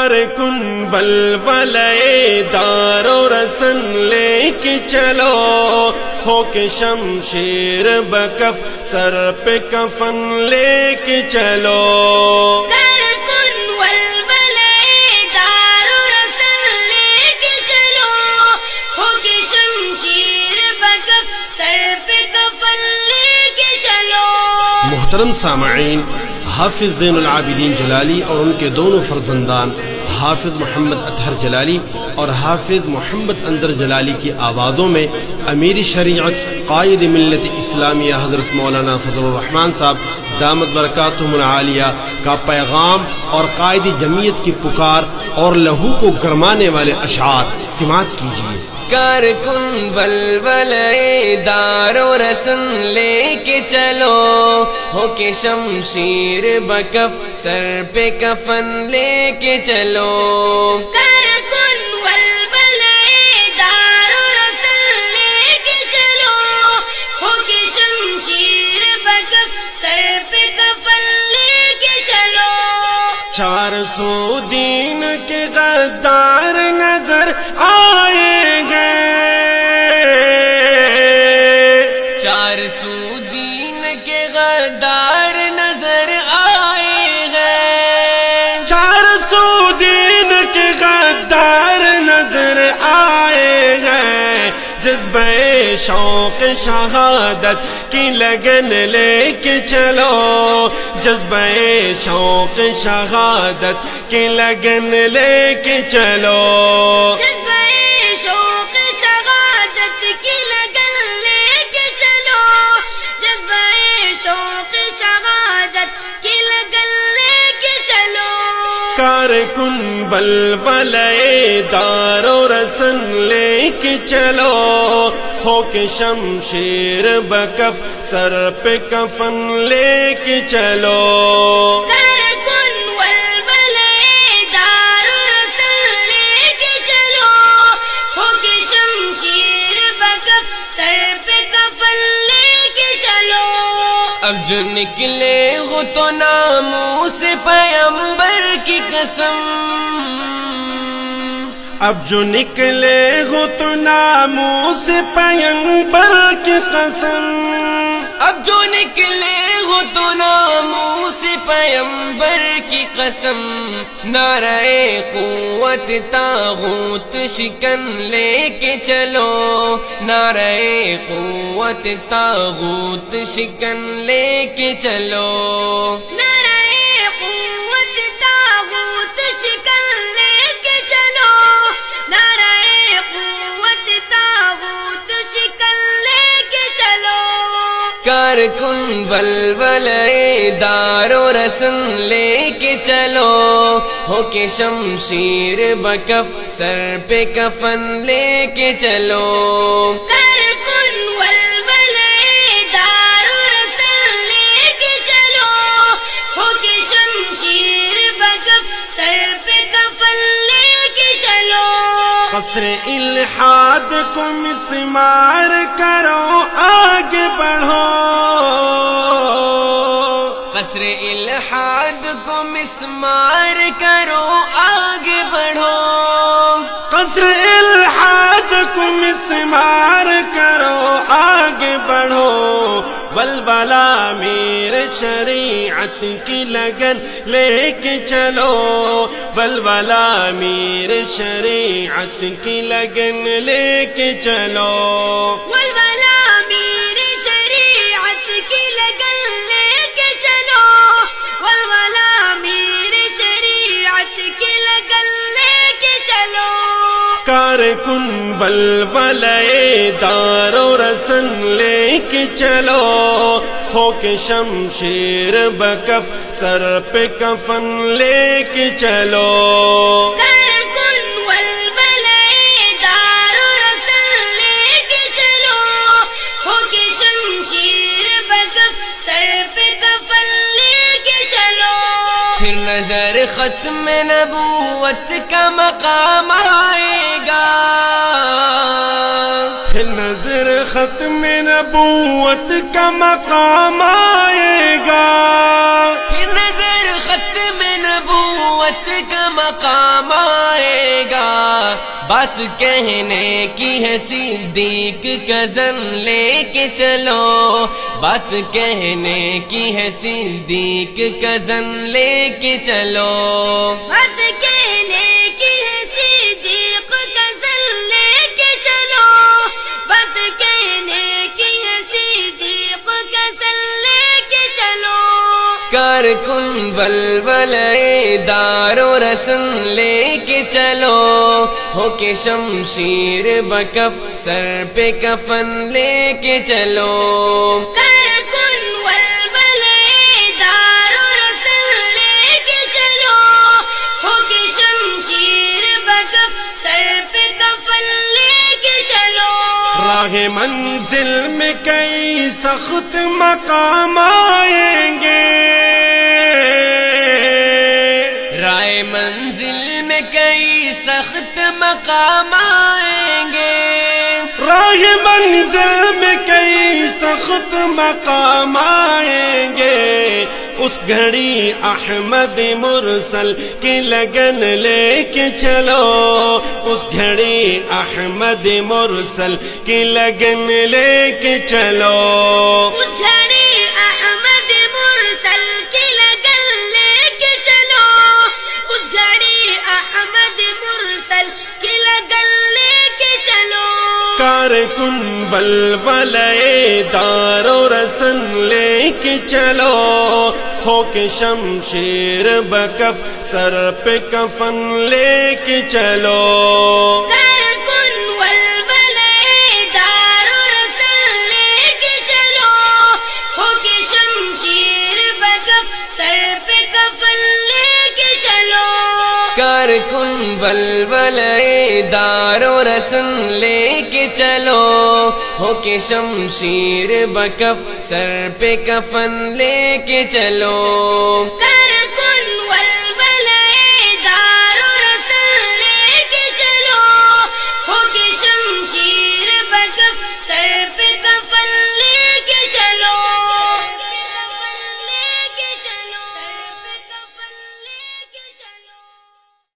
کارکن ولولے دار و رسن لے کے چلو، ہو کے شمشیر بکف سر پہ کفن لے کے چلو۔ کارکن ولولے دار و رسن لے کے چلو، ہو کے شمشیر بکف سر پہ کفن لے کے چلو۔ محترم سامعین، حافظ زین العابدین جلالی اور ان کے دونوں فرزندان حافظ محمد اطہر جلالی اور حافظ محمد انظر جلالی کی آوازوں میں امیر شریعت قائد ملت اسلامیہ حضرت مولانا فضل الرحمان صاحب دامت برکاتہم العالیہ کا پیغام اور قائد جمعیت کی پکار اور لہو کو گرمانے والے اشعار سماعت کیجیے۔ کارکن ولولے دار و رسن لے کے چلو، ہو کے شمشیر بکف سر پہ کفن لے کے چلو۔ کارکن ولولے دار و رسن لے کے چلو، ہو کے شمشیر بکف سر پہ کفن لے کے چلو۔ 400 دین کے غدار نظر آئے گئے، 400 دین کے غدار نظر آئے گئے، 400 دین کے غدار نظر آئے گئے، جذبہ شوق شہادت کی لگن لے کے چلو، جذبہ شوق شہادت کی لگن لے کے چلو۔ جذبہ شوق شہادت کی لگن لے کے چلو، جذبہ شوق شہادت کی لگن لے کے چلو۔ کارکن ولولے دار و رسن لے کے چلو، ہو کے شمشیر بکف سر پہ کفن لے کے چلو۔ کارکن ولولے دار و رسن لے کے چلو، ہو کے شمشیر بکف سر پہ کفن لے کے چلو۔ اب جو نکلے وہ تو ناموس پیغمبر کی قسم، اب جو نکلے ہو تو ناموس پیغمبر کی قسم، اب جو نکلے ہو تو ناموس پیغمبر کی قسم، نعرہ قوت طاغوت شکن لے کے چلو، نعرہ قوت طاغوت شکن لے کے چلو۔ نعرہ قوت طاغوت شکن لے کے چلو، نعرہ قوت طاغوت شکن لے کے چلو۔ کارکن ولولے دار و رسن لے کے چلو، ہو کے شمشیر بکف سر پہ کفن لے کے چلو۔ کارکن ولولے دار و رسن لے کے چلو، ہو کے شمشیر بکف سر پہ کفن لے کے چلو۔ قصر الحاد کو مسمار کرو آگے بڑھو، قصر الحاد کو مسمار کرو آگے بڑھو، قصر الحاد کو مسمار کرو آگے بڑھو، ولولہ میرے شریعت کی لگن لے کے چلو، ولولہ میرے شریعت کی لگن لے کے چلو۔ ولولہ میرے شریعت کی لگن لے کے چلو، ولولہ میرے شریعت کی لگن لے کے چلو۔ کارکن ولولے دار و رسن لے کے چلو، ہو کے شمشیر بکف سر پہ کفن لے کے چلو۔ کارکن ولولے دار و رسن لے کے چلو، ہو کے شمشیر بکف سر پہ کفن لے کے چلو۔ پھر نظر ختم نبوت کا مقام آئے گا، پھر نظر ختم نبوت کا مقام آئے گا، پھر نظر ختم نبوت کا مقام آئے گا، بات کہنے کی ہے صدیق کا زن لے کے چلو، بات کہنے کی ہے صدیق کا زن لے کے چلو، بات کہنے کی ہے صدیق کا زن لے کے چلو، بات کہنے کی ہے صدیق کا زن لے کے چلو، کارکن ولولے دار و رسن لے کے چلو، ہو کے شمشیر بکف سر پہ کفن لے کے چلو، کارکن ولولے دار و رسن لے کے چلو، ہو کے شمشیر بکف سر پہ کفن لے کے چلو، راہ منزل میں کئی سخت مقام آئیں گے، رائے منزل میں کئی سخت مقام آئیں گے، راہ منزل میں کئی سخت مقام آئیں گے، اس گھڑی احمد مرسل کی لگن لے کے چلو، اس گھڑی احمد مرسل کی لگن لے کے چلو، اس گھڑی احمد مرسل کی لگن لے کے چلو، اس گھڑی احمد مرسل کی لگن لے کے چلو، کارکن ولولے دار و رسن لے کے چلو، ہو کے شمشیر بکف سر پہ کفن لے کے چلو، کارکن ولولے دار و رسن لے کے چلو، ہو کے شمشیر بکف سر پہ کفن لے کے چلو، کارکن ولولے دار و رسن لے کے چلو، ہو کے شمشیر بکف سر پہ کفن لے کے چلو،